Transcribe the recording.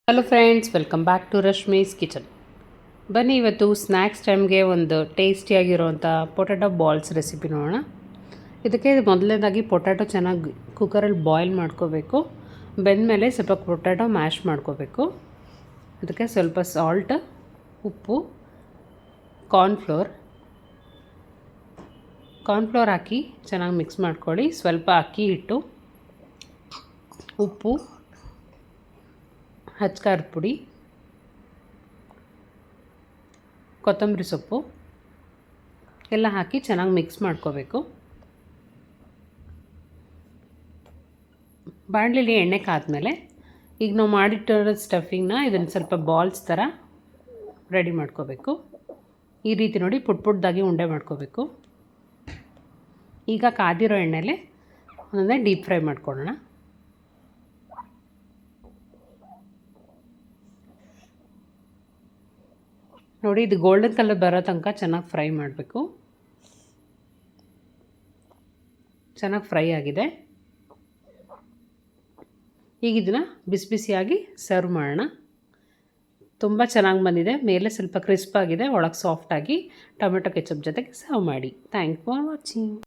Hello friends, welcome back to Rashmi's kitchen. ಬನ್ನಿ ಇವತ್ತು snacks ಟೈಮ್ಗೆ ಒಂದು ಟೇಸ್ಟಿಯಾಗಿರೋವಂಥ ಪೊಟ್ಯಾಟೊ ಬಾಲ್ಸ್ ರೆಸಿಪಿ ನೋಡೋಣ. ಇದಕ್ಕೆ ಮೊದಲನೇದಾಗಿ ಪೊಟ್ಯಾಟೊ ಚೆನ್ನಾಗಿ ಕುಕ್ಕರಲ್ಲಿ ಬಾಯ್ಲ್ ಮಾಡ್ಕೋಬೇಕು. ಬೆಂದಮೇಲೆ ಸ್ವಲ್ಪ ಪೊಟ್ಯಾಟೊ ಮ್ಯಾಶ್ ಮಾಡ್ಕೋಬೇಕು. ಅದಕ್ಕೆ ಸ್ವಲ್ಪ ಸಾಲ್ಟ್, ಉಪ್ಪು, ಕಾರ್ನ್ಫ್ಲೋರ್ ಹಾಕಿ ಚೆನ್ನಾಗಿ ಮಿಕ್ಸ್ ಮಾಡ್ಕೊಳ್ಳಿ. ಸ್ವಲ್ಪ ಅಕ್ಕಿ ಹಿಟ್ಟು, ಉಪ್ಪು, ಹಚ್ಕಾರದ ಪುಡಿ, ಕೊತ್ತಂಬರಿ ಸೊಪ್ಪು ಎಲ್ಲ ಹಾಕಿ ಚೆನ್ನಾಗಿ ಮಿಕ್ಸ್ ಮಾಡ್ಕೋಬೇಕು. ಬಾಣಲಿಲಿ ಎಣ್ಣೆ ಕಾದ್ಮೇಲೆ ಈಗ ನಾವು ಮಾಡಿಟ್ಟಿರೋ ಸ್ಟಫಿಂಗ್ನ ಇದನ್ನು ಸ್ವಲ್ಪ ಬಾಲ್ಸ್ ಥರ ರೆಡಿ ಮಾಡ್ಕೋಬೇಕು. ಈ ರೀತಿ ನೋಡಿ ಪುಟ್ದಾಗಿ ಉಂಡೆ ಮಾಡ್ಕೋಬೇಕು. ಈಗ ಕಾದಿರೋ ಎಣ್ಣೆಲೆ ಒಂದೊಂದೇ ಡೀಪ್ ಫ್ರೈ ಮಾಡ್ಕೊಳ್ಳೋಣ. ನೋಡಿ, ಇದು ಗೋಲ್ಡನ್ ಕಲರ್ ಬರೋ ತನಕ ಚೆನ್ನಾಗಿ ಫ್ರೈ ಮಾಡಬೇಕು. ಚೆನ್ನಾಗಿ ಫ್ರೈ ಆಗಿದೆ. ಈಗ ಇದನ್ನು ಬಿಸಿ ಬಿಸಿಯಾಗಿ ಸರ್ವ್ ಮಾಡೋಣ. ತುಂಬ ಚೆನ್ನಾಗಿ ಬಂದಿದೆ. ಮೇಲೆ ಸ್ವಲ್ಪ ಕ್ರಿಸ್ಪ್ ಆಗಿದೆ, ಒಳಗೆ ಸಾಫ್ಟಾಗಿ ಟೊಮೆಟೊ ಕೆಚಪ್ ಜೊತೆಗೆ ಸರ್ವ್ ಮಾಡಿ. Thank for watching.